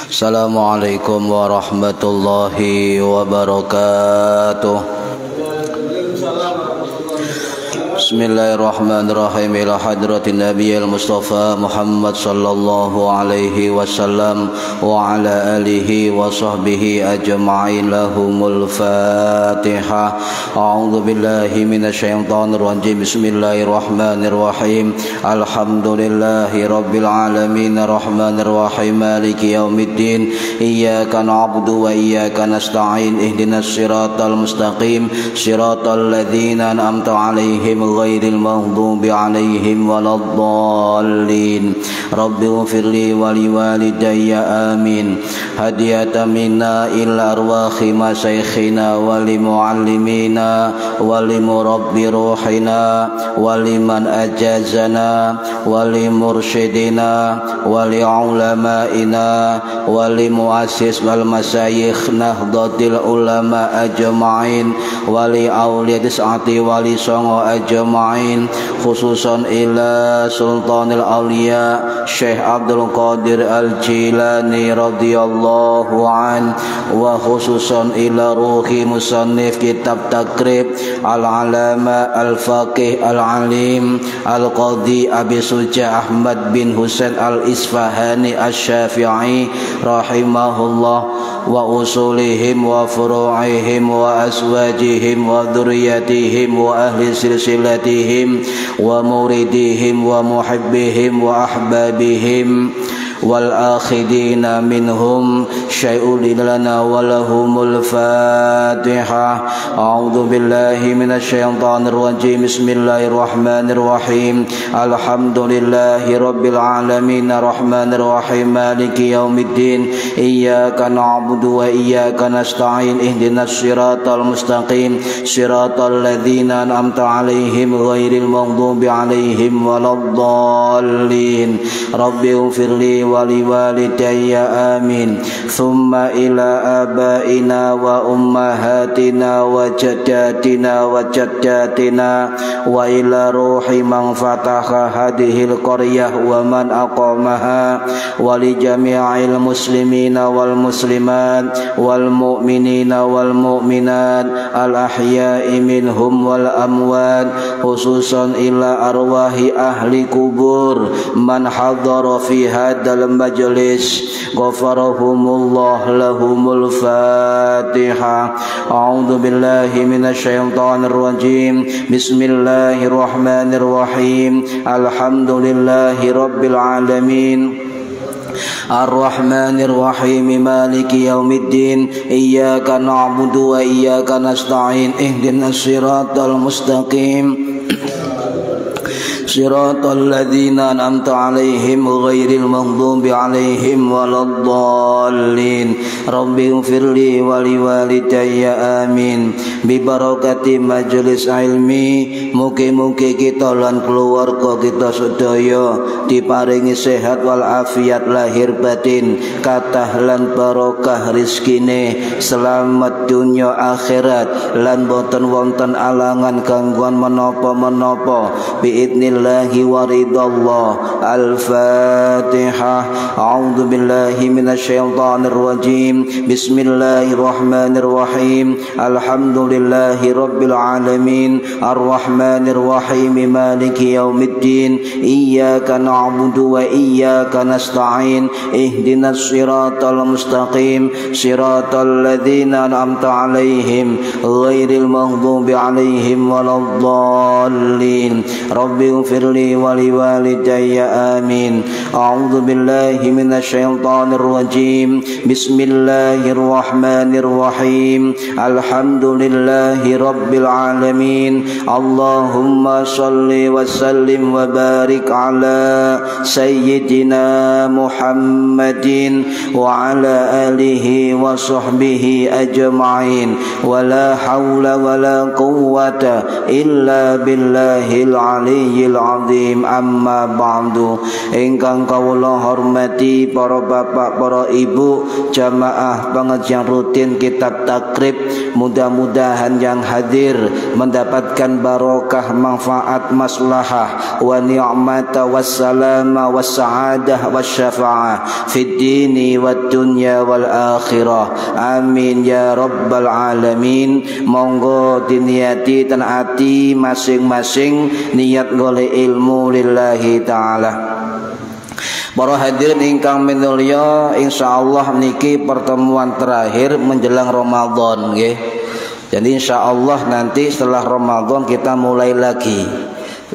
Assalamualaikum warahmatullahi wabarakatuh. Bismillahirrahmanirrahim. Ila hadratin nabiyil mustafa Muhammad sallallahu alaihi wasallam wa ala alihi wa sahbihi ajma'in. Lahumul Fatihah. A'udzu billahi minasyaitonir rajim. Bismillahirrahmanirrahim. Alhamdulillahi rabbil alamin arrahmanir rahim maliki yaumiddin. Iyyaka na'budu wa iyyaka nasta'in. Ihdinas siratal mustaqim. Siratal ladzina an'amta 'alaihim ghairil maghdubi 'alaihim waladdallin. Rabbi ighfirli wa liwalidayya amin. Hadiyatan minna ila arwahi masyayikhina wa limuallimina wa limurabbi ruhina wa liman ajazana wa limursyidina wa liulamaina wa limuassis wal masyayikh nahdlatul ulama ajma'in wa li awliyati saati wa li songo ajma'in, khususan ila sultanil awliya Syekh Abdul Qadir Al-Jilani radhiyallahu an, wa khususan ila ruhi musannif kitab takrib al-alama al-faqih al-alim al-qadhi Abi Suja Ahmad bin Husain al-Isfahani asy-Syafi'i rahimahullah, wa usulihim wa furu'ihim wa aswajihim wa dzurriyyatihim wa ahli silsilatihim wa muridihim wa muhibbihim wa ahbabihim wal akhidina minhum syai'un lana wa lahumul Fatihah. A'udzu billahi minasyaitonir rajim. Bismillahirrahmanirrahim. Alhamdulillahi rabbil alamin arrahmanir rahim maliki yaumiddin. Iyyaka na'budu wa iyyaka nasta'in. Ihdinas siratal mustaqim. Siratal ladzina an'amta 'alaihim ghairil maghdubi 'alaihim waladdallin. Rabbi ighfirli wa liwalidayya amin. Thumma ila abaina wa ummahatina wa jaddatina wa jaddatina wa ila ruhi man fataha hadhil qaryah wa man aqamaha wa li jami'il muslimina wal muslimat wal mu'minina wal mu'minat al ahya'i minhum wal amwat, khususan ila arwahi ahli kubur man hadara fi hadal majlis ghafarahumullah lahumul Fatihah. A'udzu billahi minasyaitonir rajim. Bismillahirrahmanirrahim. Alhamdulillahi rabbil alamin Ar-Rahmanir Rahim Maliki Yaumiddin. Iyyaka na'budu wa iyyaka nasta'in. Ihdinas siratal mustaqim. Siratal ladzina an'amta 'alaihim ghairil maghdubi 'alaihim waladdallin. Rabbi ighfirli wa liwalidayya amin. Bi barakati majelis ilmi, mugi-mugi kita lan keluarga kita sedaya diparingi sehat wal afiat lahir batin, kathah lan barokah rezekine, selamat dunya akhirat lan boten wonten alangan gangguan menapa-menapa biidnillahi wa ridallah. Al-Fatihah. A'udzu billahi minasyaitonir rajim. Bismillahirrahmanirrahim. Alhamdulillahi rabbil alamin arrahmanir rahim maliki yaumiddin. Iyyaka na'budu wa iyyaka nasta'in. Ihdinas siratal mustaqim. Siratal ladzina an'amta 'alaihim ghairil maghdubi 'alaihim waladdallin. Rabbi اغفر لي ولوالدي آمين. أعوذ بالله من الشيطان الرجيم. بسم الله الرحمن الرحيم. الحمد لله رب العالمين. اللهم صل وسلم وبارك على سيدنا محمد وعلى آله وصحبه أجمعين. ولا حول ولا قوة إلا بالله العلي العظيم. Amma ba'du. Ingkang kawula hormati para bapak, para ibu, jamaah pengajian rutin kitab takrib, mudah-mudahan yang hadir mendapatkan barokah, manfaat, maslahah wa ni'mata wassalama wassa'adah wasyafa'ah fid dini wad dunya wal akhirah. Amin ya rabbal alamin. Monggo diniati dan ati masing-masing niat golek ilmu lillahi ta'ala. Para hadirin ingkang minulya, insyaallah niki pertemuan terakhir menjelang Ramadan nggih. Jadi insyaallah nanti setelah Ramadan kita mulai lagi.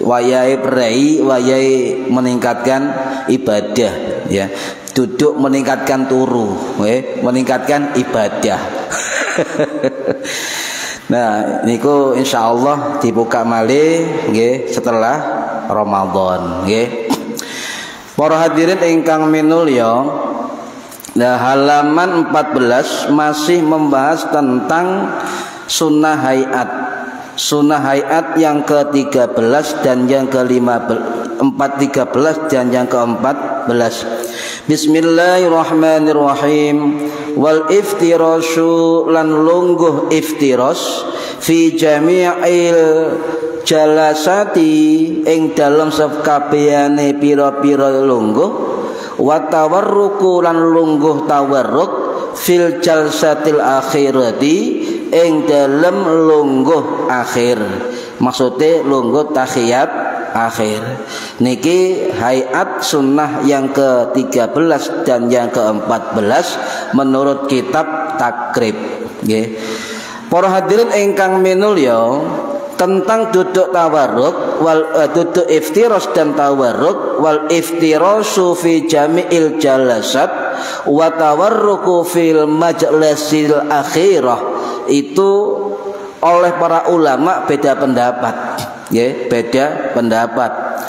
Wayahe prei, wayahe meningkatkan ibadah ya. Duduk meningkatkan turu, meningkatkan ibadah. Nah, niku insyaallah dibuka malih nggih setelah Ramadan nggih. Para hadirin ingkang minulya, nah halaman 14 masih membahas tentang sunnah hayat. Sunnah hayat yang ke-13 dan yang ke-13 dan yang ke-14. Bismillahirrahmanirrahim. Wal iftirashu lan lungguh iftiras fi jami'il jalasati ing dalam sakabehane pira-pira lungguh, wa tawarruku lan lungguh tawarruk fil jalsatil akhirati ing dalam lungguh akhir. Maksudnya lungguh tahiyat akhir. Niki hayat sunnah yang ke-13 dan yang ke-14 menurut kitab takrib nggih. Para hadirin ingkang minulya, tentang duduk tawarruk duduk iftiras dan tawarruk, wal iftirasu fi jami'il jalasat wa tawarruku fil majlisil akhirah, itu oleh para ulama beda pendapat ya, beda pendapat.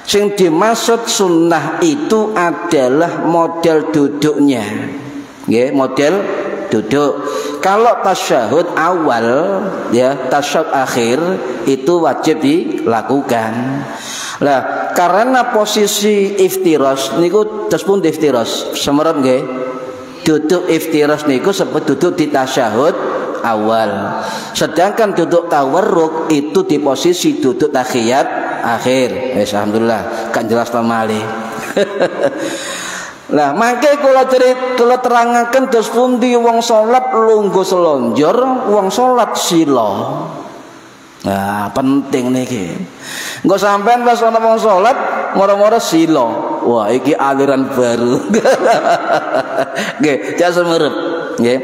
Sing dimaksud sunnah itu adalah model duduknya ya, model duduk. Kalau tasyahud awal ya, tasyahud akhir itu wajib dilakukan. Lah karena posisi iftiras niku terpun iftiras semerep nggih. Duduk iftiras niku sebut duduk di tasyahud awal. Sedangkan duduk tawarruk itu di posisi duduk tahiyat akhir. Alhamdulillah kan jelas tamali. Lah mangke kula terangaken dos pundi wong salat lungguh selonjor, wong salat sila. Nah, penting niki. Engko sampean pas ana wong salat moro-moro sila. Wah, iki aliran baru. Nggih, jangan semerep, nggih.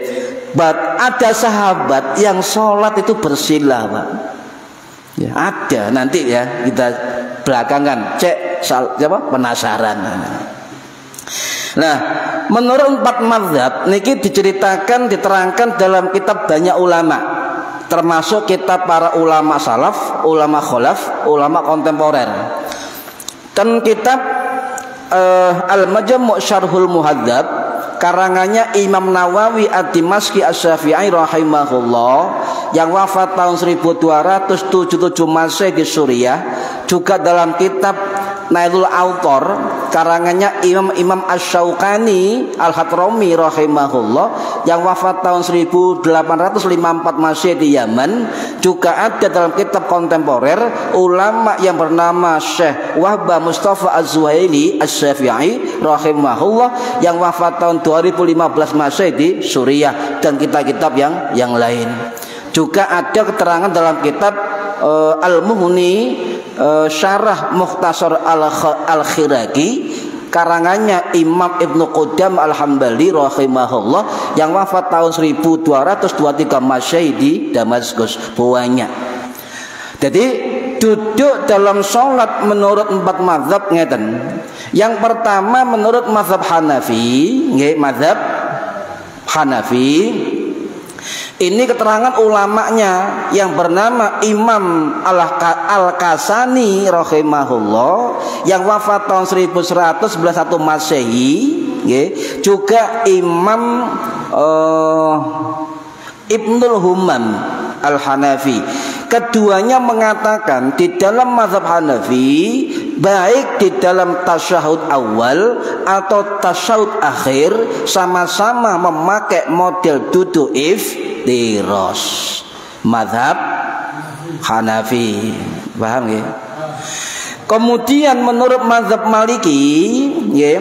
Ada sahabat yang salat itu bersila, Pak. Ya, ada nanti ya kita belakangan cek siapa penasaran. Nah, menurut 4 mazhab niki diceritakan, diterangkan dalam kitab banyak ulama, termasuk kitab para ulama salaf, ulama kholaf, ulama kontemporer. Dan kitab Al-Majmu' Syarhul Muhadzab karangannya Imam Nawawi Ad-Dimashqi Asy-Syafi'i rahimahullah yang wafat tahun 1277 Masehi di Suriah. Juga dalam kitab Nailul Autor karangannya Imam Asy-Syaukani Al-Hadrami rahimahullah yang wafat tahun 1854 Masehi di Yaman. Juga ada dalam kitab kontemporer ulama yang bernama Syekh Wahbah Mustafa Az-Zuhaili Asy-Syafi'i rahimahullah yang wafat tahun 2015 Masehi di Suriah, dan kitab-kitab yang lain. Juga ada keterangan dalam kitab Al-Mughni Syarah Mukhtasar Al-Khiraqi karangannya Imam Ibnu Qudam Al-Hambali rahimahullah yang wafat tahun 1223 Masehi di Damaskus. Banyak. Jadi duduk dalam sholat menurut 4 mazhab ngeten. Yang pertama menurut mazhab Hanafi, nggih, mazhab Hanafi. Ini keterangan ulamanya yang bernama Imam Al-Kasani rahimahullah yang wafat tahun 1111 Masehi, nggih. Juga Imam Ibnul Humam Al-Hanafi. Keduanya mengatakan di dalam mazhab Hanafi, baik di dalam tasyahud awal atau tasyahud akhir, sama-sama memakai model duduk iftiros. Mazhab Hanafi, paham ya? Kemudian menurut mazhab Maliki, ya,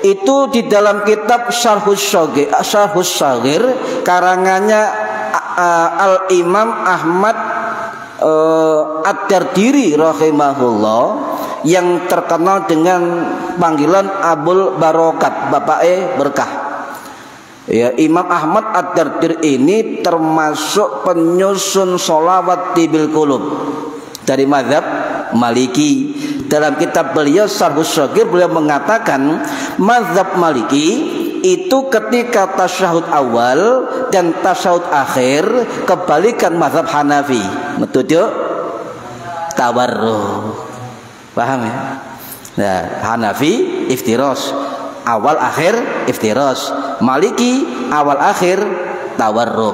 itu di dalam kitab Syarhus Shaghir karangannya Al-Imam Ahmad Ad-Dardiri rahimahullah, yang terkenal dengan panggilan Abul Barokat, bapake berkah. Ya, Imam Ahmad Ad-Dardir ini termasuk penyusun sholawat tibil qulub dari mazhab Maliki. Dalam kitab beliau Syarhus Shaghir, beliau mengatakan mazhab Maliki itu ketika tasyahud awal dan tasyahud akhir kebalikan mazhab Hanafi, metode tawarruh. Paham ya? Nah, Hanafi iftiros, awal akhir iftiros. Maliki awal akhir tawarruh.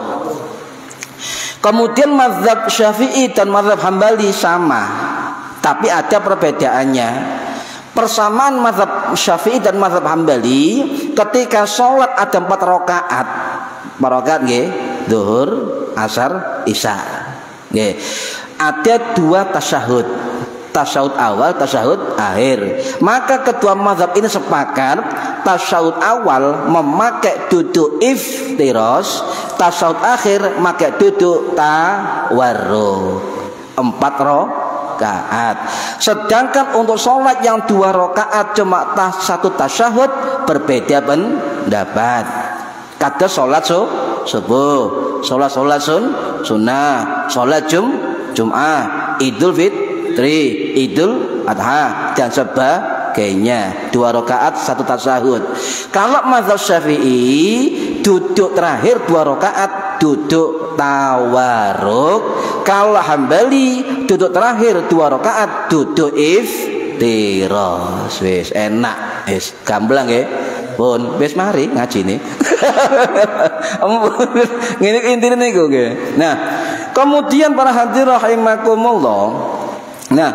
Kemudian mazhab Syafi'i dan mazhab Hambali sama, tapi ada perbedaannya. Persamaan mazhab Syafi'i dan mazhab Hambali, ketika sholat ada 4 rakaat. 4 rakaat nggih, zuhur, asar, isya. Nggih. Ada 2 tasyahud. Tasyahud awal, tasyahud akhir. Maka kedua mazhab ini sepakat tasyahud awal memakai duduk iftiros, tasyahud akhir memakai duduk tawarruk. 4 rakaat. Sedangkan untuk sholat yang 2 rakaat cuma 1 tasyahud, berbeda pendapat. Kata sholat subuh, sholat sunnah, sholat Jum'ah, Idul Fitri, Idul Adha dan sebagainya. 2 rakaat 1 tasyahud. Kalau mazhab Syafi'i, duduk terakhir 2 rakaat duduk tawarruk. Kalau Hambali, duduk terakhir 2 rakaat duduk iftiros. Wis enak, wis gamblang ya. Pun wis mari ngaji nih. Ngene intine niku nggih. Nah, kemudian para hadirin rahimakumullah. Nah,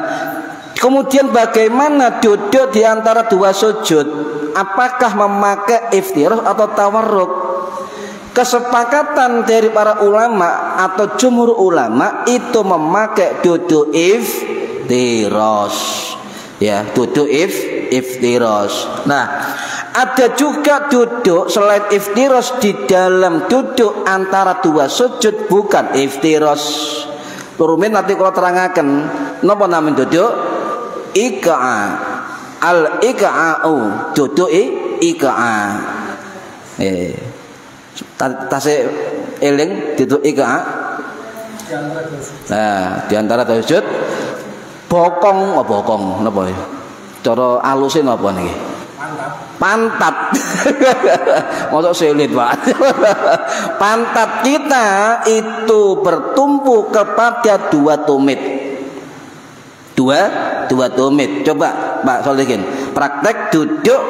kemudian bagaimana duduk di antara 2 sujud? Apakah memakai iftiros atau tawarruk? Kesepakatan dari para ulama atau jumhur ulama itu memakai duduk iftiros. Ya, duduk iftiros. Nah, ada juga duduk selain iftiros di dalam duduk antara 2 sujud bukan iftiros. Turumin nanti kalau terangkan napa namanya duduk iqa'a. Al-iqa'u duduk iqa'a. Tasik eling duduk iqa'a. Nah, di antara sujud bokong napa ya? Cara aluse napa niki? Pantat. Mosok selit, Pak. Pantat kita itu bertumpu kepada 2 tumit. Dua tumit. Coba Pak Solihin praktek duduk.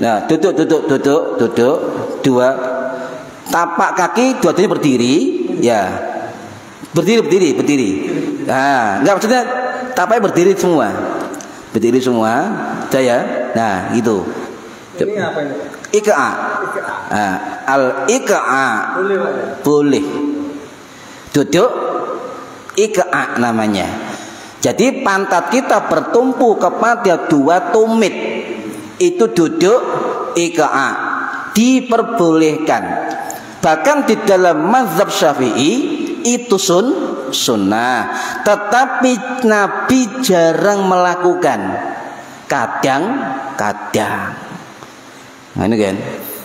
Nah, duduk 2 tapak kaki dua-duanya berdiri, ya. Berdiri. Nah, enggak maksudnya tapaknya berdiri semua. Berdiri semua, saya. Nah, gitu. Ini apa ini? Iqa'a. Nah, al-iqa'a. Boleh. Duduk iqa'a namanya. Jadi pantat kita bertumpu kepada 2 tumit. Itu duduk iqa'a. Diperbolehkan. Bahkan di dalam mazhab Syafi'i itu sunnah, tetapi Nabi jarang melakukan, kadang-kadang. Nah ini kan.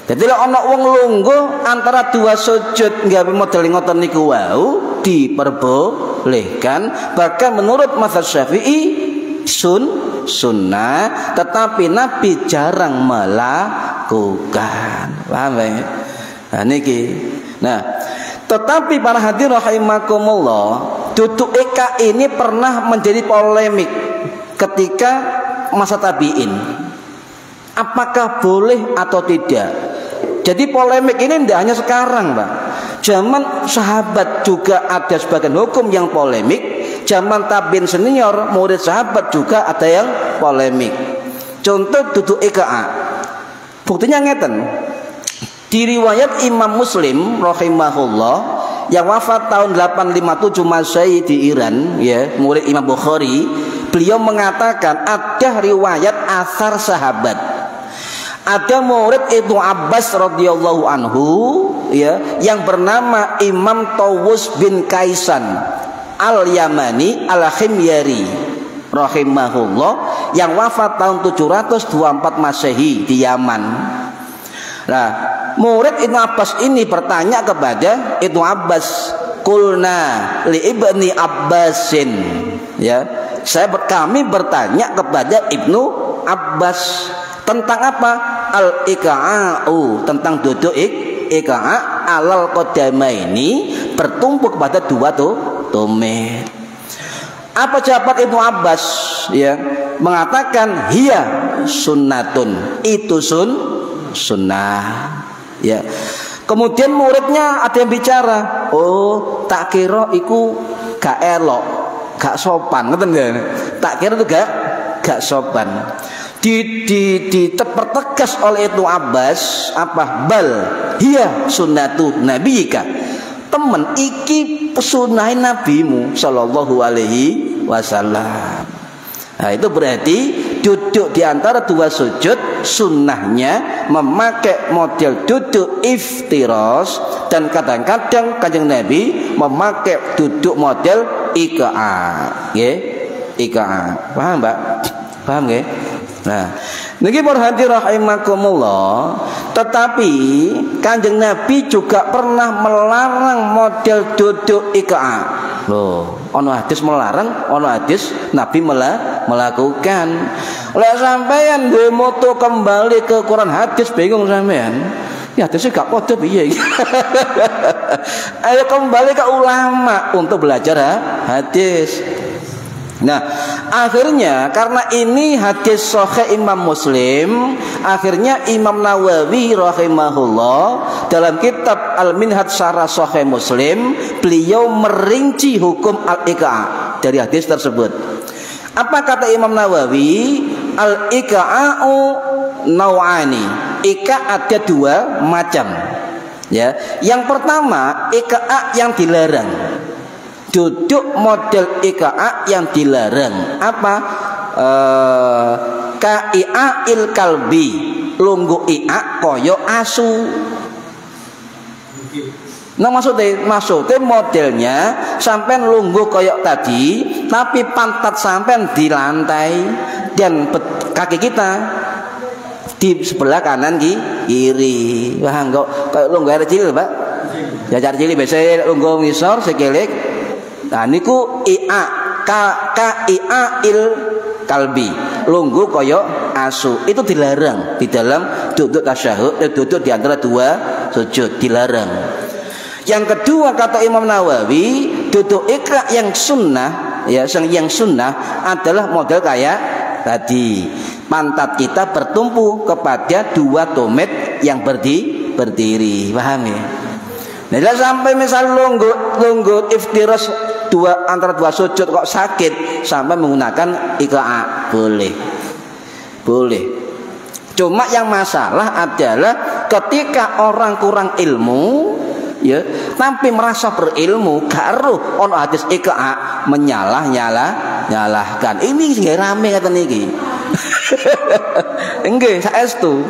Jadi lek ana wong lungguh antara 2 sujud nggawe model ngoten niku wau, diperbolehkan. Bahkan menurut mazhab Syafi'i sunnah, tetapi Nabi jarang melakukan. Paham ya? Nah niki. Nah, tetapi para hadirin rahimakumullah, duduk eka ini pernah menjadi polemik ketika masa tabi'in. Apakah boleh atau tidak? Jadi polemik ini tidak hanya sekarang, Pak. Zaman sahabat juga ada sebagian hukum yang polemik. Zaman tabi'in senior, murid sahabat juga ada yang polemik. Contoh duduk eka. Buktinya ngeten. Di riwayat Imam Muslim rahimahullah yang wafat tahun 857 Masehi di Iran, ya, murid Imam Bukhari, beliau mengatakan ada riwayat asar sahabat. Ada murid Ibnu Abbas radhiyallahu anhu, ya, yang bernama Imam Tawus bin Kaisan Al-Yamani Al-Khimyari rahimahullah yang wafat tahun 724 Masehi di Yaman. Nah, murid Ibnu Abbas ini bertanya kepada Ibnu Abbas, "Qulna li Ibni Abbasin." Ya, kami bertanya kepada Ibnu Abbas tentang apa? Al-iqa'u, tentang duduk iqa'a alal qadamaini, bertumpu kepada dua tumit. Apa jawaban Ibnu Abbas? Ya, mengatakan hiya sunnatun, itu sunnah. Ya. Kemudian muridnya ada yang bicara, "Oh, tak kira iku gak elok, gak sopan." Ngoten ya. Tak kira itu gak sopan. Dipertegas oleh Ibnu Abbas apa? Bal hiya sunnatu nabiyika. Temen iki pesunahin nabimu sallallahu alaihi wasallam. Nah, itu berarti duduk di antara dua sujud sunnahnya memakai model duduk iftiras, dan kadang-kadang Kanjeng Nabi memakai duduk model iqa'a. Nggih, iqa'a. Paham, Mbak? Paham nggih? Nah, niki para hadirin rahimakumullah, tetapi Kanjeng Nabi juga pernah melarang model duduk iqa'a. Loh, ono hadis melarang, ono hadis Nabi melakukan. Lek sampean duwe moto kembali ke Quran hadis bingung sampean. Ya hadisnya gak padha piye. Ayo kembali ke ulama untuk belajar hadis. Nah, akhirnya karena ini hadis sahih Imam Muslim, akhirnya Imam Nawawi rahimahullah dalam kitab Al-Minhaj Syarah Sahih Muslim, beliau merinci hukum al-iqa'a dari hadis tersebut. Apa kata Imam Nawawi? Al-iqa'u nau'ani. Iqa' ada dua macam. Ya, yang pertama iqa'a yang dilarang. Duduk model iqa'a yang dilarang apa? Ka'i'il kalbi, lungguh i'a koyo asu. Nah maksudnya modelnya sampai lungguh koyo tadi, tapi pantat sampai di lantai dan kaki kita di sebelah kanan kiri. Wah enggak kayak lungguh air cilik, Pak. Jajar cilik biasa lungguh ngisor sekelik. Nah niku i'a ka'i'il kalbi, lungguh koyo asu, itu dilarang di dalam duduk tasyahud, duduk di antara dua sujud, dilarang. Yang kedua kata Imam Nawawi, duduk iqa yang sunnah, ya, yang sunnah adalah model kayak tadi, pantat kita bertumpu kepada dua tumit yang berdiri, paham ya? Nah, sampai misal lungguh iftiras antara dua sujud kok sakit, sampai menggunakan iqa'a boleh. Cuma yang masalah adalah ketika orang kurang ilmu, ya, tapi merasa berilmu, karo ono hadis iqa'a nyalahkan. Ini sing rame ngeten iki. Nggih, saestu.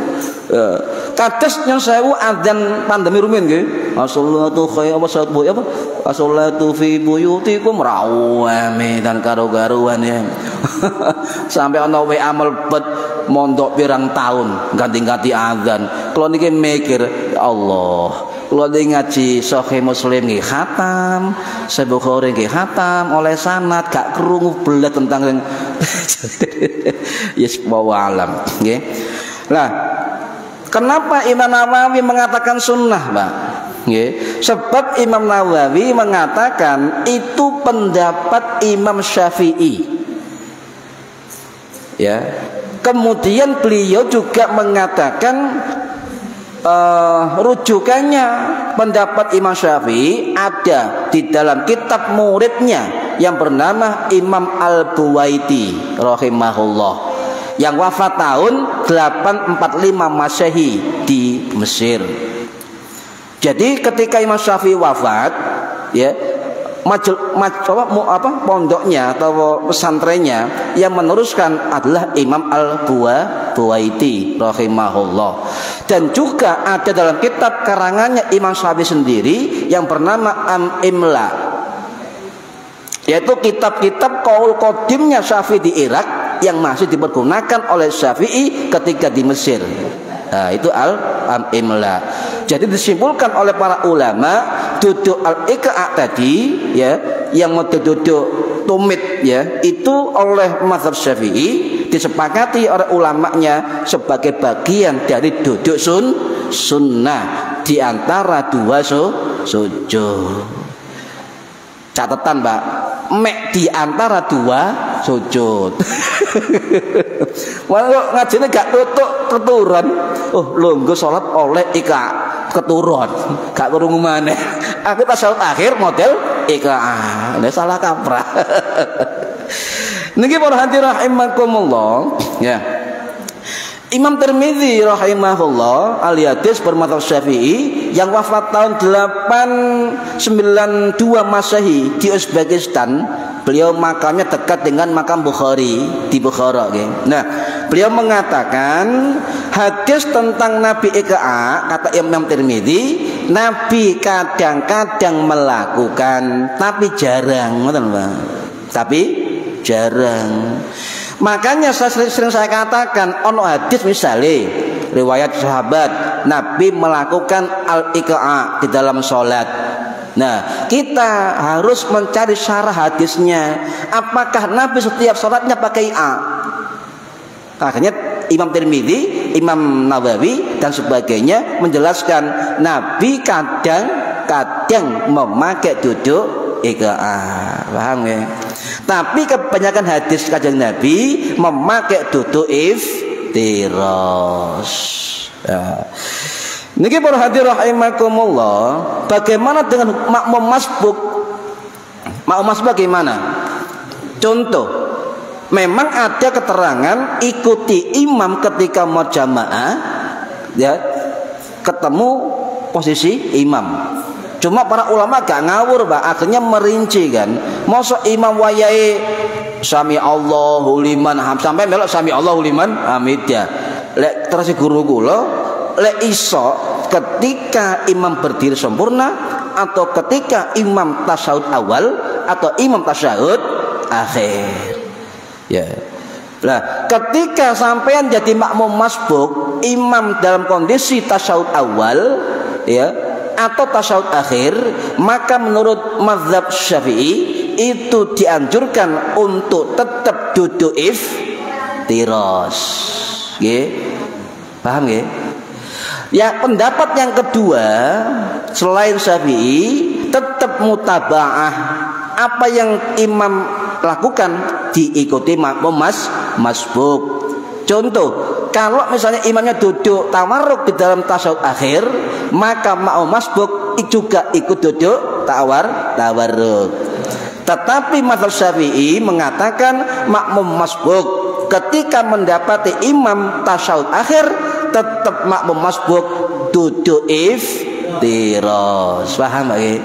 Kados nyon sewu adzan pandemi rumiyin nggih. As-shalatu khairu apa? As-shalatu fi buyutikum rawame dan karo-karuan ya. Sampai ana WA mlebet mondok pirang tahun ganti-ganti adzan. Kalau niki mikir, ya Allah, Kula ngaji Sahih Muslim nggih khatam, Sahih Bukhari nggih khatam oleh sanad gak krungu belet tentang yes bawa alam nggih. Lah, kenapa Imam Nawawi mengatakan sunnah, Pak? Nggih, sebab Imam Nawawi mengatakan itu pendapat Imam Syafi'i. Ya. Kemudian beliau juga mengatakan rujukannya pendapat Imam Syafi'i ada di dalam kitab muridnya yang bernama Imam Al-Buwaiti rahimahullah yang wafat tahun 845 Masehi di Mesir. Jadi ketika Imam Syafi'i wafat, ya, pondoknya atau pesantrennya yang meneruskan adalah Imam Al-Buwaiti rahimahullah. Dan juga ada dalam kitab karangannya Imam Syafi'i sendiri yang bernama Am-Imla, yaitu kitab-kitab qaul qadimnya Syafi'i di Irak yang masih dipergunakan oleh Syafi'i ketika di Mesir. Nah, itu Al-Imla. Jadi disimpulkan oleh para ulama duduk al-iqa' tadi, ya, yang duduk tumit, ya, itu oleh mazhab Syafi'i disepakati oleh ulamanya sebagai bagian dari duduk sunnah di antara dua sujud. Catatan, Pak, mek di antara dua sujud. Walau ngajine gak tutuk keturun, oh lungguh salat oleh ika keturun, gak krungu maneh. Aku tasawuf akhir model ika, nek salah kaprah. Niki para hadirin rahimakumullah, ya. Imam Tirmidzi rahimahullah al-hadis bermadzhab Syafi'i yang wafat tahun 892 Masehi di Uzbekistan. Beliau makamnya dekat dengan makam Bukhari di Bukhara. Nah, beliau mengatakan hadis tentang Nabi Iqa, kata Imam Tirmidzi, Nabi kadang-kadang melakukan tapi jarang, tapi jarang. Makanya sering saya katakan ono hadis misalnya riwayat sahabat Nabi melakukan al-iqa' di dalam sholat. Nah, kita harus mencari syarah hadisnya. Apakah Nabi setiap sholatnya pakai a? Akhirnya Imam Tirmidzi, Imam Nawawi dan sebagainya menjelaskan Nabi kadang-kadang memakai duduk iqa'. Paham ya? Tapi kebanyakan hadis Kanjeng Nabi memakai duduk iftiras. Ya. Niki para hadirin rahimakumullah, bagaimana dengan makmum masbuk? Makmum masbuk bagaimana? Contoh, memang ada keterangan ikuti imam ketika mau jamaah, ya, ketemu posisi imam. Cuma para ulama gak ngawur, Pak, akhirnya merinci kan. Mosok imam wayahe sami Allahu liman hamd sampai melok sami Allahu liman hamidah. Lek terus guru kula lek iso ketika imam berdiri sempurna atau ketika imam tasyahud awal atau imam tasyahud akhir. Ya. Nah, ketika sampean jadi makmum masbuk, imam dalam kondisi tasyahud awal, ya, atau tasyahud akhir, maka menurut mazhab Syafi'i itu dianjurkan untuk tetap duduk iftiras. Nggih. Paham nggih? Ya, pendapat yang kedua selain Syafi'i tetap mutaba'ah. Apa yang imam lakukan diikuti makmum masbuk. Contoh, kalau misalnya imamnya duduk tawarruk di dalam tasyahud akhir, maka makmum masbuk juga ikut duduk tawarruk. Tetapi mazhab Syafi'i mengatakan makmum masbuk ketika mendapati imam tasyahud akhir tetap makmum masbuk duduk iftiras. Paham nggih?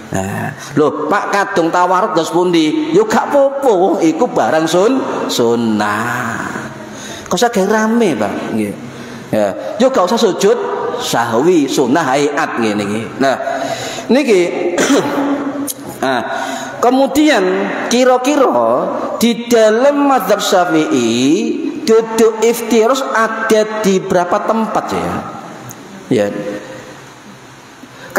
Nah, loh, Pak kadung tawarruk dos pundi? Yo gak apa-apa, iku barang sunnah. Kok saya rame, Pak, nggih. Ya, yo gak usah sujud sahwi, sunnah hayat ngene iki. Nah, niki nah, kemudian kira-kira di dalam mazhab Syafi'i duduk iftiras ada di berapa tempat ya? Ya.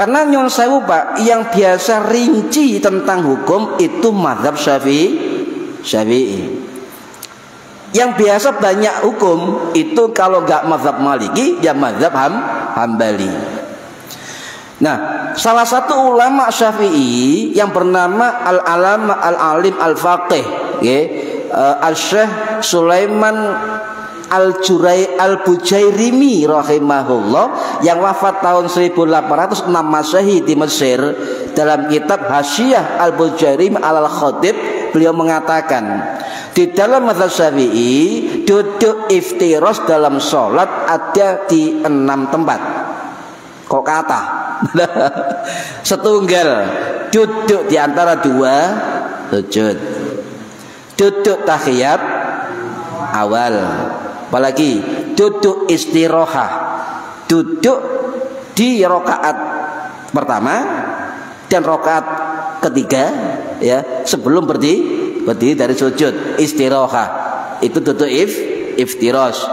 Karena nyon sewu Pak, yang biasa rinci tentang hukum itu mazhab Syafi'i. Yang biasa banyak hukum itu kalau nggak mazhab Maliki ya mazhab Hambali. Nah, salah satu ulama Syafi'i yang bernama Al-Alama Al-Alim Al-Faqih, Al-Syekh Sulaiman Al-Bujairimi rahimahullah, yang wafat tahun 1806 Masehi di Mesir, dalam kitab Hasyiah Al-Bujairimi Al-Khatib, beliau mengatakan di dalam mazhab Syafi'i duduk iftiros dalam sholat ada di 6 tempat. Kok kata setunggal duduk di antara 2 sujud, duduk tahiyat awal, apalagi duduk istirahah, duduk di rakaat pertama dan rakaat ketiga, ya, sebelum berdiri dari sujud istirahah, itu duduk iftiros.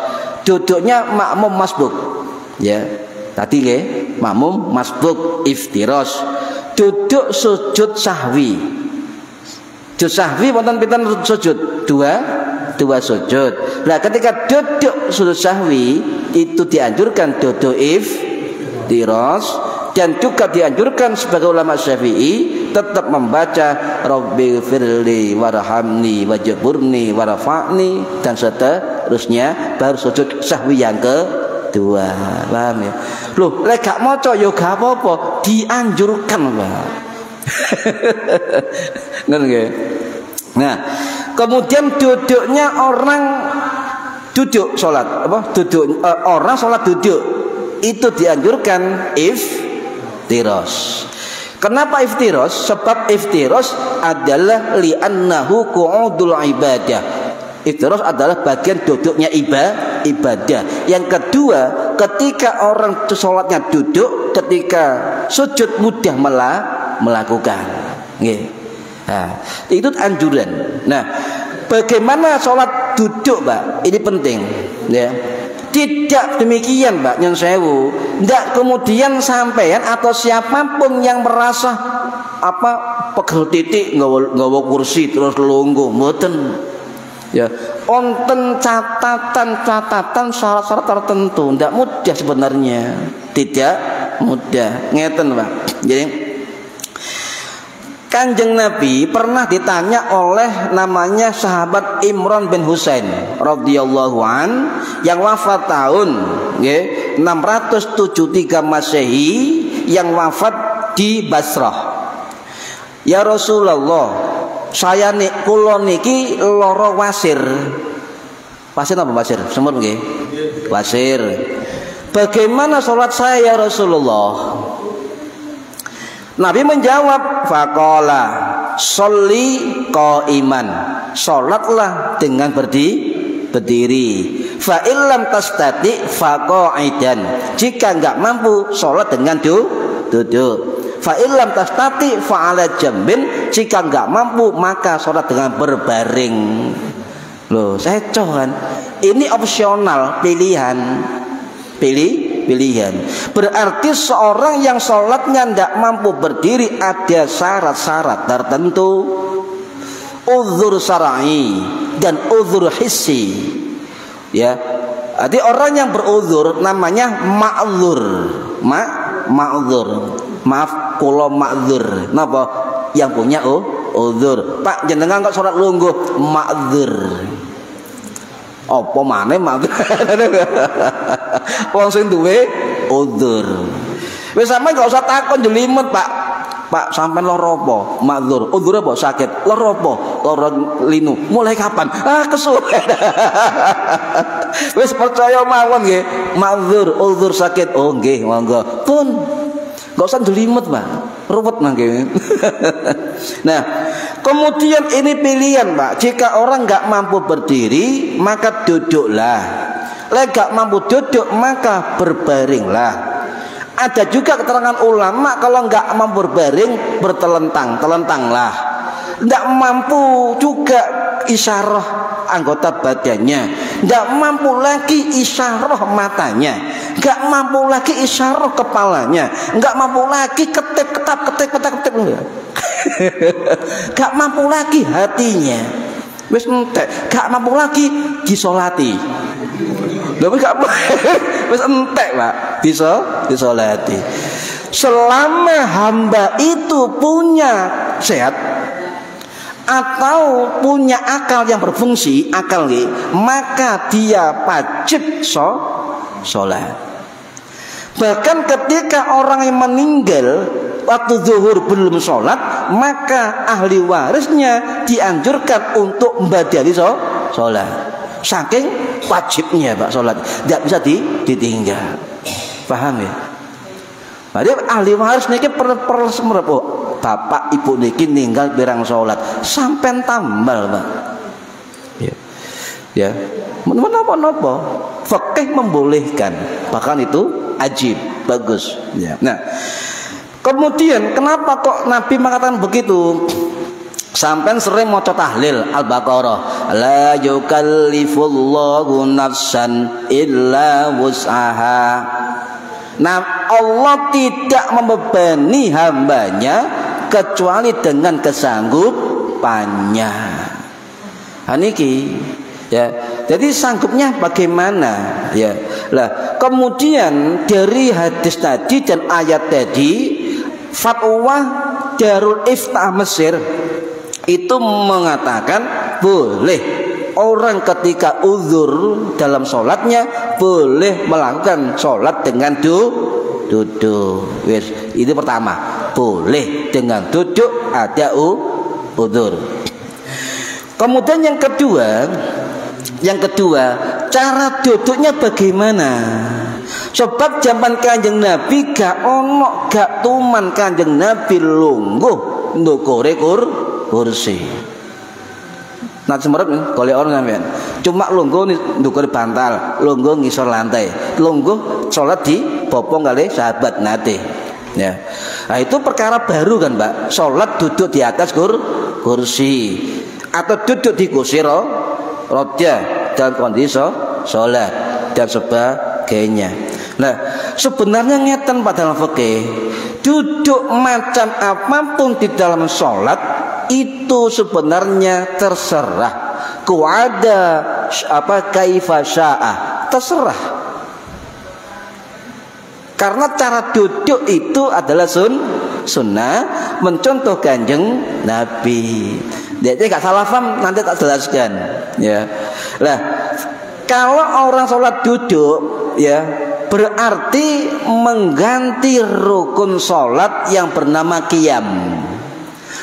Duduknya makmum masbuk, ya, tadi ya, makmum masbuk iftiros. Duduk sujud sahwi, sujud sahwi wonten pinten sujud? Dua sujud. Nah, ketika duduk sujud sahwi itu dianjurkan duduk iftiros, dan juga dianjurkan sebagai ulama Syafi'i tetap membaca Rabbighfirli warhamni wajburni warfa'ni dan seterusnya, baru sujud sahwi yang kedua. Paham ya? Loh, lek gak maca ya gak apa-apa, dianjurkan, Pak. Ngono nggih. Nah, kemudian duduknya orang duduk sholat, duduk orang sholat duduk itu dianjurkan iftiros. Kenapa iftiros? Sebab iftiros adalah li'annahu qu'udul ibadah. Iftiros adalah bagian duduknya ibadah. Yang kedua, ketika orang sholatnya duduk, ketika sujud mudah melakukan. Nah, itu anjuran. Nah, bagaimana sholat duduk, Pak? Ini penting, ya. Tidak demikian, Pak, nyon sewu. Tidak kemudian sampean atau siapapun yang merasa pegel titik nggawa kursi terus lungguh, mboten. Ya, onten catatan syarat-syarat tertentu, tidak mudah sebenarnya. Tidak mudah. Ngeten, Pak. Jadi Kanjeng Nabi pernah ditanya oleh namanya sahabat Imran bin Husain radhiyallahu an, yang wafat tahun 673 Masehi, yang wafat di Basrah. Ya Rasulullah, saya kula niki lara wasir. Wasir apa wasir? Semut nggih. Wasir. Bagaimana sholat saya ya Rasulullah? Nabi menjawab, faqala sholli qaiman, sholatlah dengan berdiri. Fa illam tastati faqaidan, jika enggak mampu sholat dengan duduk. Fa illam tastati fa ala jambin, jika enggak mampu maka sholat dengan berbaring. Loh, saya cohan, ini opsional, pilihan. Berarti seorang yang sholatnya tidak mampu berdiri ada syarat-syarat tertentu, uzur syar'i dan uzur hissi, ya. Jadi orang yang beruzur namanya ma'dzur. Ma'dzur. Maaf kula ma'dzur. Napa? Yang punya uzur. Pak, jenengan kok sholat lungguh, ma'dzur. Apa maneh ma'dzur? Wong sing duwe uzur. Wis sampean gak usah takon jelimet, Pak. Pak, sampean lara apa? Ma'dzur. Uzur apa? Sakit. Lara apa? Lara linu. Mulai kapan? Kesuwen. Wis percaya mawon nggih. Ma'dzur, uzur sakit. Oh nggih, monggo. Pun gak usah jelimet, Pak. Ruwet nggih. Nah, kemudian ini pilihan, Pak. Jika orang nggak mampu berdiri, maka duduklah. Lek nggak mampu duduk, maka berbaringlah. Ada juga keterangan ulama kalau nggak mampu berbaring, telentanglah. Nggak mampu juga isyarah anggota badannya, nggak mampu lagi isyarah matanya. nggak mampu lagi isyarah kepalanya, nggak mampu lagi ketik, nggak mampu lagi hatinya, wis entek, nggak mampu lagi disolati, wis entek Pak, disolati. Selama hamba itu punya sehat atau punya akal yang berfungsi, maka dia wajib sholat. Bahkan ketika orang yang meninggal waktu zuhur belum sholat, maka ahli warisnya dianjurkan untuk membadali sholat. Saking wajibnya Pak sholat, tidak bisa ditinggal. Paham ya? Jadi ahli waris niki perlu semerep. Bapak ibu niki ninggal pirang sholat sampai tambal Pak. Ya, menapa fikih membolehkan, bahkan itu ajib, bagus. Ya. Nah, kemudian kenapa kok Nabi mengatakan begitu? Sampai sering maca tahlil Al-Baqarah, la yukallifullahu nafsan illa wus'aha. Nah, Allah tidak membebani hambanya kecuali dengan kesanggupannya. Haniki ya. Jadi sanggupnya bagaimana ya. Lah, kemudian dari hadis tadi dan ayat tadi, fatwa Darul Iftah Mesir itu mengatakan boleh orang ketika uzur dalam sholatnya boleh melakukan sholat dengan duduk. Ini pertama, boleh dengan duduk ada uzur. Kemudian yang kedua, cara duduknya bagaimana? Sebab zaman Kanjeng Nabi gak tuman Kanjeng Nabi lungguh ndukure kursi. Nah semerep golek orang sampean. Cuma lungguh ndukur bantal, lungguh ngisor lantai, lungguh sholat di bopong kali sahabat nate. Ya. Nah itu perkara baru kan Mbak. Sholat duduk di atas kursi atau duduk di kursi roda dalam kondisi sholat dan sebagainya. Nah sebenarnya ngeten Pak dalam fikih, duduk macam apapun di dalam sholat itu sebenarnya terserah. Kuada kaifa sya'ah, terserah. Karena cara duduk itu adalah sunnah mencontoh Kanjeng Nabi. Jadi gak salah paham, nanti tak jelaskan ya. Nah, kalau orang sholat duduk ya berarti mengganti rukun sholat yang bernama qiyam.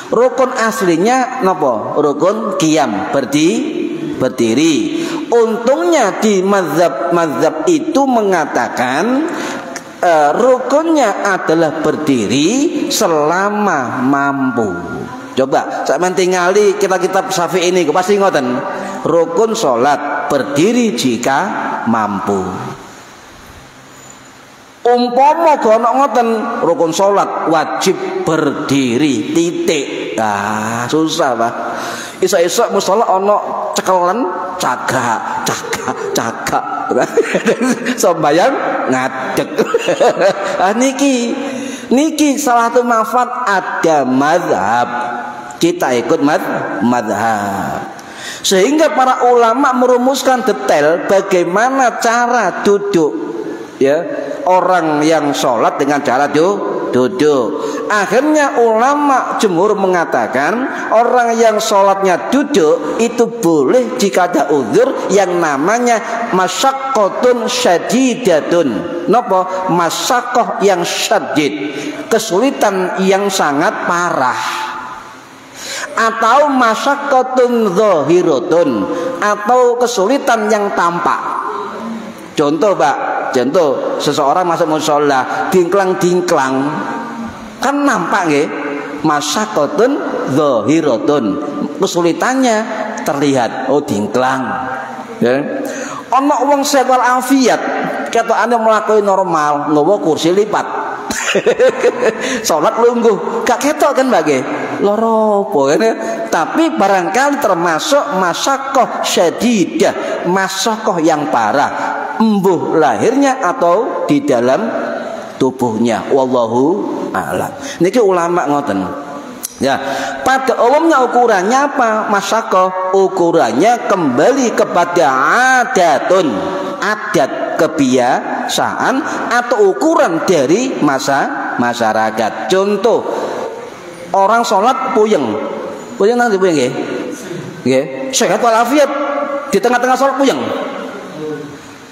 Rukun aslinya napa? Rukun qiyam, berdiri. Untungnya di mazhab itu mengatakan rukunnya adalah berdiri selama mampu. Coba sampeyan tingali kitab Syafi'i ini pasti ngoten. Rukun salat berdiri jika mampu. Umpama ana ngoten rukun salat wajib berdiri titik. Ah, susah Pak. Iso-iso musala ana cekelan cagak. Sembayang ngadeg. Ah niki salah satu manfaat ada mazhab. Kita ikut mazhab. Sehingga para ulama merumuskan detail bagaimana cara duduk ya orang yang sholat dengan cara duduk. Akhirnya ulama jumhur mengatakan orang yang sholatnya duduk itu boleh jika ada uzur yang namanya masyaqqatun syadidatun. Napa? Masyaqqah yang syadid, kesulitan yang sangat parah. Atau masyaqqatun zahiratun, atau kesulitan yang tampak. Contoh Pak, seseorang masuk mushola dingklang kan nampak nggih, masyaqqatun zahiratun, kesulitannya terlihat, oh dingklang ya. Ana wong sehat wal afiat ketokane mlaku normal nggawa kursi lipat salat lungguh gak ketok kan Mbak nggih lara apa ngene, tapi barangkali termasuk masyaqqah syadidah, masyaqqah yang parah. embuh lahirnya atau di dalam tubuhnya. Wallahu a'lam. Niki ulama ngoten. Ya, pada umumnya ukurannya apa? Masyakoh ukurannya kembali kepada adat kebiasaan atau ukuran dari masyarakat. Contoh, orang sholat puyeng nanti puyeng nggih. Sehat walafiat di tengah-tengah sholat puyeng.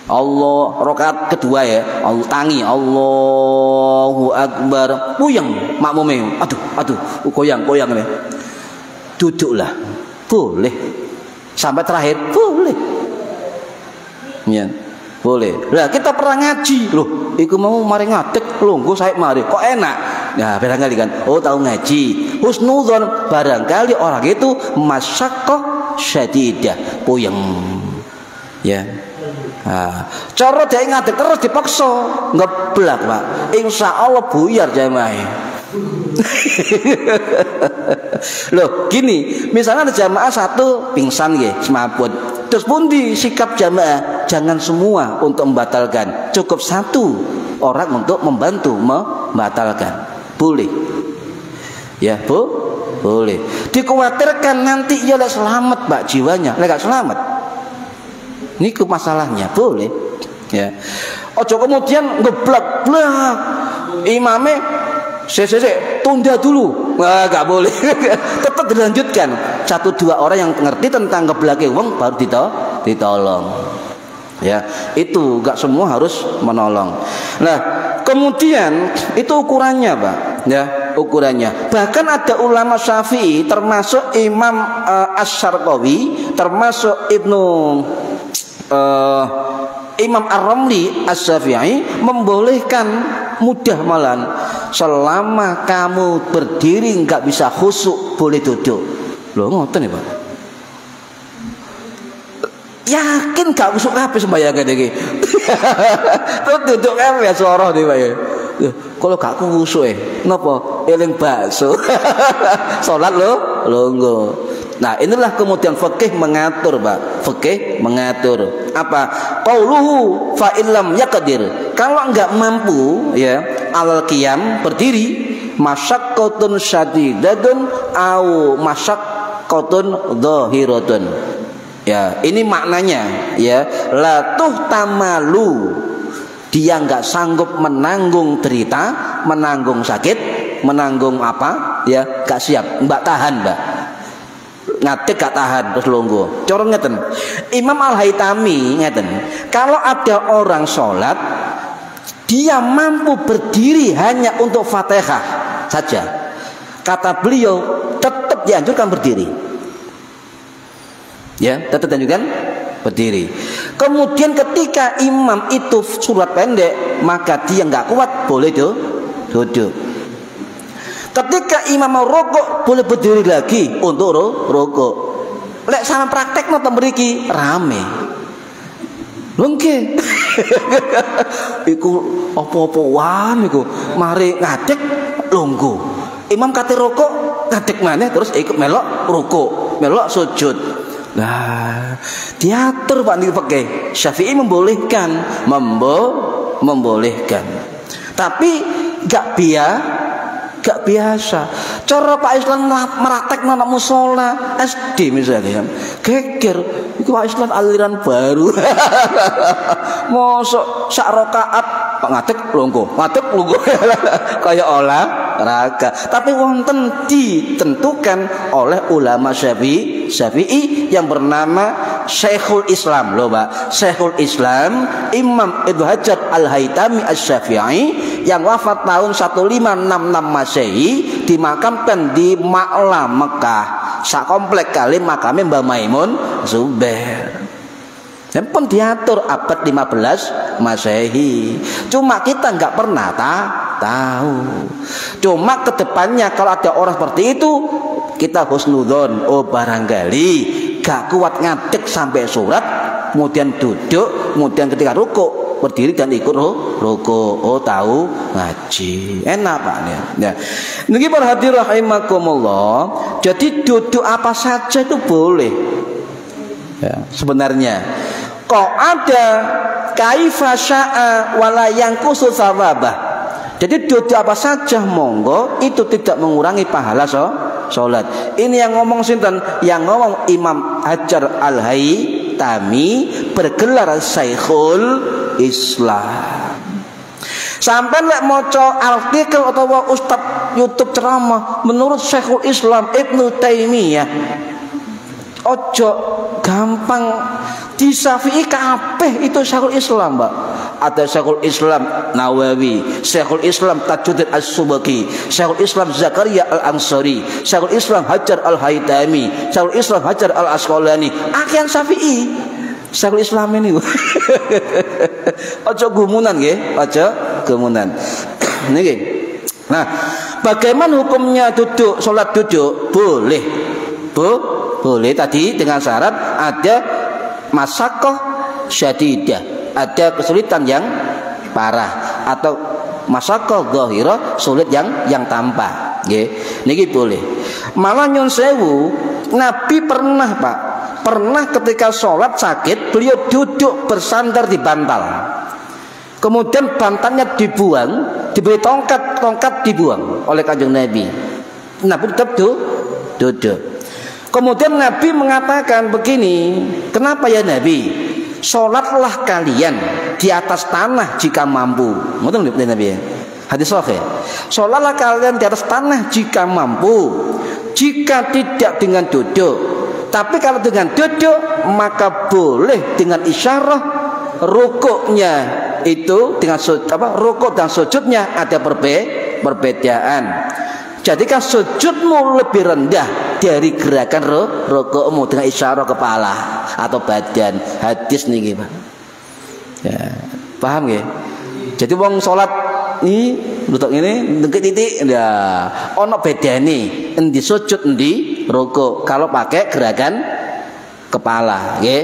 Allah rakaat kedua ya, Allah tangi Allahu Akbar, puyeng makmume, aduh goyang nih. Duduklah, boleh. Sampai terakhir boleh. Ya, boleh. Lah kita pernah ngaji, loh, iku mau mari ngadeg lungguh saya mari, kok enak. Nah, barangkali kan, oh tahu ngaji. Husnudzon, barangkali orang itu masyaqqah syadidah, puyeng. Ya. Nah, cara dia ngadeg terus dipaksa ngeblak Pak, insya Allah buyar jamaah. Loh gini, misalnya ada jamaah satu pingsan ya, semaput, terus pundi sikap jamaah? Jangan semua untuk membatalkan, cukup satu orang untuk membantu membatalkan, boleh ya Bu? Boleh. Dikhawatirkan nanti ia selamat Pak jiwanya, gak selamat. Niku masalahnya, boleh ya. Ojo kemudian ngeblak imame tunda dulu. Wah, gak boleh. Tetap dilanjutkan. 1-2 orang yang ngerti tentang ngeblake wong baru ditolong. Ya, itu gak semua harus menolong. Nah, kemudian itu ukurannya, Pak. Ya, ukurannya. Bahkan ada ulama Syafi'i termasuk Imam Asy-Syarqawi, termasuk Imam Ar-Ramli Asy-Syafi'i membolehkan mudah malan selama kamu berdiri nggak bisa khusyuk boleh duduk. Loh ngoten ya Pak? Yakin gak khusyuk kabeh sembayangan iki. Terus duduk kabeh ya swara nih Pak ya. Kalau gak khusyuk napa eling bakso. Salat longgo. Nah, inilah kemudian fikih mengatur, Pak. Fikih mengatur. Apa? Qauluhu fa illam yaqdir. Kalau enggak mampu ya, alal qiyam berdiri, masyaqqatun syadidatun au masyaqqatun dhahiratun. Ya, ini maknanya ya, la tuhtamalu. Dia enggak sanggup menanggung derita, menanggung sakit, menanggung apa? Ya, enggak siap, mbak tahan, Mbak. Ngadeg gak tahan terus longgo. Corong ngeten. Imam Al-Haytami ngeten. Kalau ada orang sholat dia mampu berdiri hanya untuk Fatihah saja, kata beliau tetap dianjurkan berdiri. Ya, tetap dianjurkan berdiri. Kemudian ketika imam itu surat pendek, maka dia nggak kuat boleh duduk. Ketika imam mau rokok boleh berdiri lagi untuk rokok. Lek sama praktek nonton mriki rame. Lungke. Iku apa-apaan iku. Mari ngadeg lungguh. Imam kate rokok ngadeg maneh terus ikut melok rokok, melok sujud. Nah, diatur Pak niki pakai Syafi'i membolehkan, membolehkan. Tapi gak biasa. Cara Pak Islam meraktek anak musola SD misalnya, geger. Itu Pak Islam aliran baru. Mosok sak rakaat Pak ngadeg lungguh kayak olahraga. Tapi wonten ditentukan oleh ulama Syafi'i yang bernama Syekhul Islam loh Pak. Syekhul Islam Imam Ibnu Hajar Al-Haytami Asy-Syafi'i yang wafat tahun 1566 Masehi, dimakamkan di Ma'la Mekah. Sak komplek kali makamnya Mbah Maimun Zubair. Dan pun diatur abad 15 Masehi. Cuma kita nggak pernah tahu. Cuma kedepannya kalau ada orang seperti itu kita husnudzon, oh barangkali gak kuat ngadeg sampai surat, kemudian duduk, kemudian ketika rukuk berdiri dan ikut rukuk. Oh tahu ngaji, enak Pak ya. Niki para hadirin rahimakumullah. Jadi duduk apa saja itu boleh. Ya, sebenarnya kok ada kaifa syaa wala yanqusu tsawabah. Jadi duduk apa saja monggo, itu tidak mengurangi pahala salat. Ini yang ngomong sinten? Yang ngomong Imam Hajar Al-Haytami, bergelar Syekhul Islam. Sampai lek maca artikel atau ustaz YouTube ceramah menurut Syekhul Islam Ibnu Taimiyah, ojo gampang disafi'i kabeh itu Syekhul Islam, Mbak. Ada Syekhul Islam Nawawi, Syekhul Islam Tajuddin As-Subaki, Syekhul Islam Zakaria Al-Ansari, Syekhul Islam Hajar Al-Haytami, Syekhul Islam Hajar Al-Asqalani. Akhirnya Syafi'i Syekhul Islam ini. Ojo gumunan nggih, ojo gumunan. Niki. Nah, bagaimana hukumnya duduk, salat duduk? Boleh. Boleh tadi dengan syarat ada masyaqqah syadidah, ada kesulitan yang parah, atau masyaqqah zahirah, sulit yang tampak. Nggih. Niki boleh. Malah nyun sewu, Nabi pernah, Pak, pernah ketika sholat sakit, beliau duduk bersandar di bantal. Kemudian bantalnya dibuang, diberi tongkat dibuang oleh Kanjeng Nabi. Nabi tetap duduk. Kemudian Nabi mengatakan begini, kenapa ya Nabi? Sholatlah kalian di atas tanah jika mampu. Ngoten lho Nabi ya. Hadis sahih. Sholatlah kalian di atas tanah jika mampu. Jika tidak dengan duduk. Tapi kalau dengan duduk maka boleh dengan isyarah. Rukuknya itu dengan rukuk dan sujudnya ada perbedaan. Jadikan sujudmu lebih rendah dari gerakan rukukmu dengan isyarah kepala atau badan. Hadis niki, Pak. Ya, paham nggih? Jadi wong salat ini lutut ini dengkit titik, ya ono bedane endi sujud endi rukuk kalau pakai gerakan kepala, nggih.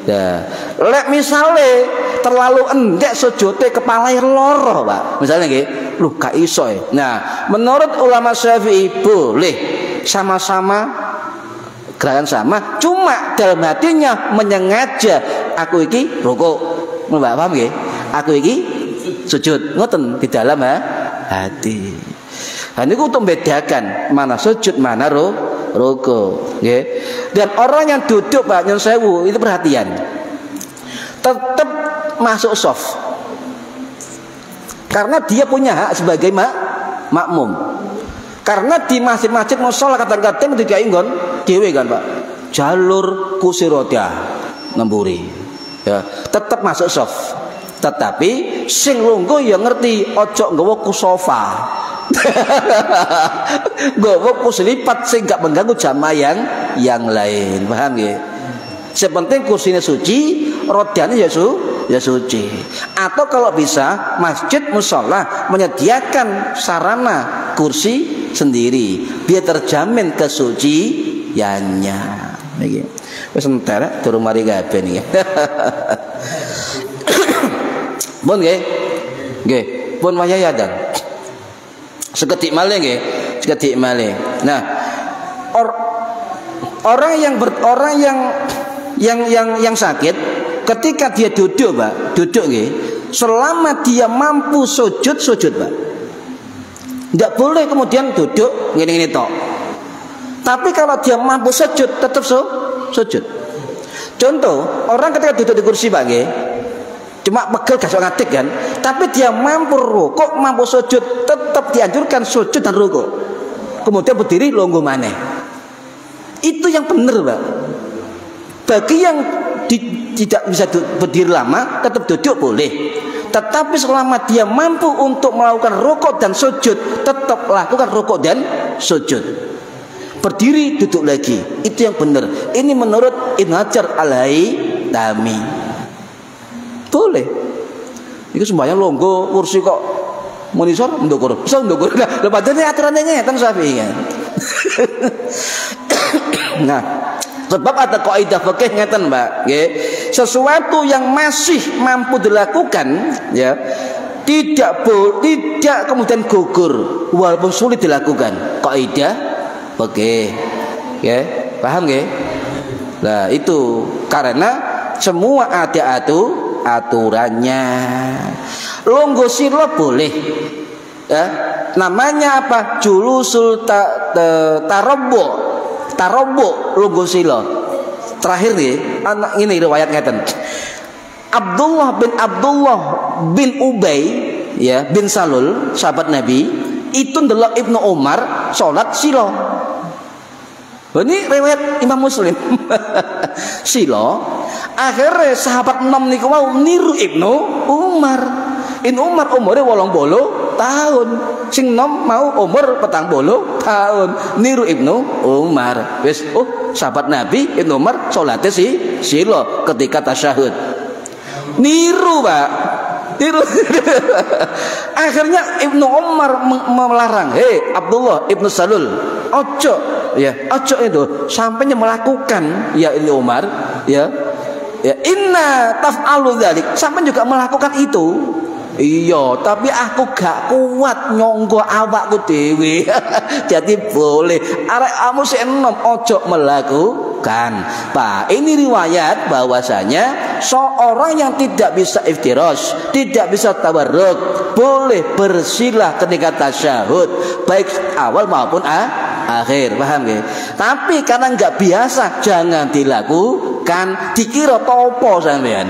Ya. Lek misale terlalu endek sujudnya kepala loro, Pak. Misalnya nggih, lu gak iso ya. Nah, menurut ulama Syafi'i boleh sama-sama gerakan sama, cuma dalam hatinya menyengaja aku iki rukuk. Mbak paham nggih? Aku iki sujud, ngoten di dalam hati. Nah, ini untuk membedakan mana sujud mana rukuk, nggih. Dan orang yang duduk, Pak, nyun sewu, itu perhatian. Tetap masuk shaf. Karena dia punya hak sebagai makmum. Karena di masjid-masjid mushola kadang-kadang digawe nggon dhewe kan, Pak. Jalur kursi roda nemburi. Ya, tetap masuk shaf. Tetapi sing lungguh ya ngerti, ojo nggawa ku sofa. Nggawa ku selipat sing gak mengganggu jamaah yang lain. Paham nggih? Sepenting kursinya suci, rodanya ya suci. Atau kalau bisa masjid mushola menyediakan sarana kursi sendiri biar terjamin kesuciannya. Niki. Wis entar durung mari kabeh niki. Pun nggih. Nggih, pun wayayadan. Seketik malih nggih, seketik malih. Nah, orang yang sakit ketika dia duduk, Pak, duduk nggih, selama dia mampu sujud, Pak. Tidak boleh kemudian duduk ngene-ngene tok. Tapi kalau dia mampu sujud, tetap sujud. Contoh, orang ketika duduk di kursi, Pak, nggih, cuma pegel gak sok ngatik kan, tapi dia mampu rukuk, mampu sujud, tetap dianjurkan sujud dan rukuk. Kemudian berdiri longgo maneh. Itu yang benar, Pak. Bagi yang tidak bisa berdiri lama, tetap duduk boleh. Tetapi selama dia mampu untuk melakukan rukuk dan sujud, tetap lakukan rukuk dan sujud. Berdiri, duduk lagi. Itu yang benar. Ini menurut Ibnu Hajar Al-Haytami. Boleh. Itu sembahyang longgo kursi kok monitor ndukur. Bisa ndukur. Lah padahal aturannya ngeten Syafi'i kan. Nah, sebab ada kaidah fikih ngeten, Mbak, nggih. Sesuatu yang masih mampu dilakukan ya, tidak kemudian gugur walaupun sulit dilakukan. Kaidah fikih. Nggih, paham nggih? Nah, itu karena semua ada aturannya. Lungguh sila boleh. Ya, namanya apa? Julusul tarabbu. Tarabbu lungguh sila. Terakhir nih, anak ini riwayat ngeten. Abdullah bin Ubay ya bin Salul, sahabat Nabi, itu ndelok Ibnu Umar salat sila. Ini riwayat Imam Muslim. Sila. Akhirnya sahabat 6 niku mau niru Ibnu Umar. Ibnu Umar umure 80 tahun. Sing nom mau umur 40 tahun. Niru Ibnu Umar. Wis, sahabat Nabi Ibnu Umar salate sila ketika tasyahud. Niru, Pak. Niru. Akhirnya Ibnu Umar melarang, "Hei Abdullah Ibnu Salul, ojo ya, ojo itu sampai melakukan ya Ibnu Umar ya. Ya inna taf'alu dzalik, sampai juga melakukan itu." Iya, tapi aku gak kuat nyonggo awakku dhewe. Jadi boleh. Arek kamu sik enom ojo melakukan. Pak, ini riwayat bahwasanya seorang yang tidak bisa iftiras, tidak bisa tabarruk, boleh bersilah ketika tasyahud, baik awal maupun akhir. Paham nggih? Tapi karena enggak biasa, jangan dilakukan. Dikira topo sampean.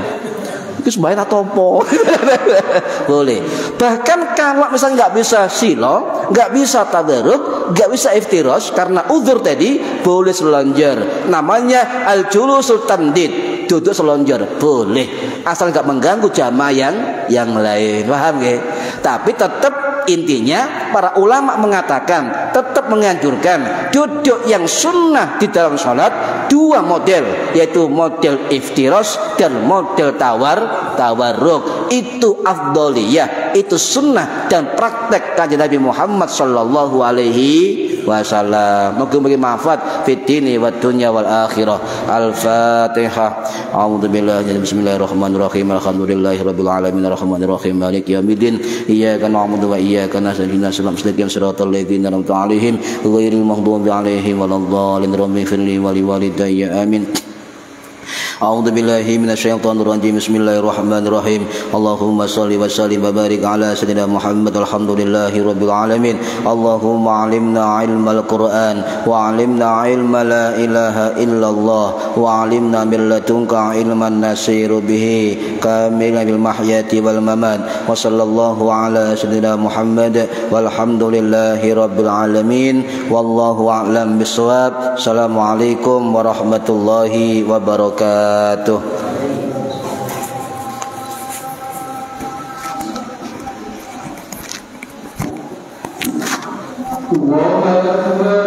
Itu sebenarnya topo. Boleh. Bahkan kalau misalnya nggak bisa sila, nggak bisa tabarruk, nggak bisa iftiras karena uzur tadi, boleh selonjor. Namanya al-julusul tamdid, duduk selonjor boleh, asal nggak mengganggu jamaah yang lain. Paham nggih? Tapi tetap intinya para ulama mengatakan tetap menganjurkan duduk yang sunnah di dalam sholat dua model, yaitu model iftiras dan model tawarruk. Itu afdoliyah, itu sunnah dan praktek kanjeng Nabi Muhammad sallallahu alaihi wasallam. Mugi-mugi manfaat fid dini wad dunya wal akhirah. Al-Fatihah. A'udzubillahi bismillahirrahmanirrahim. Alhamdulillahirabbil alamin arrahmanir rahim maliki yaumiddin. Iyyaka na'budu wa iyyaka nasta'in. Shiratal ladzina an'amta 'alaihim ghairil maghdubi 'alaihim waladdallin. Rabbi firli wa liwalidayya amin. A'udzu billahi minasyaitonir rajim. Bismillahirrahmanirrahim. Allahumma shalli wa sallim wa barik ala sayyidina Muhammad. Alhamdulillahi rabbil alamin. Allahumma 'allimna 'ilmal Qur'an wa 'allimna 'ilma la ilaha illallah wa 'allimna min ladunka 'ilman nasiru bihi kamilan bil mahyati wal mamat. Wa sallallahu ala sayyidina Muhammad walhamdulillahi rabbil alamin. Wallahu a'lam bissawab. Assalamualaikum warahmatullahi wabarakatuh. Allahu Akbar.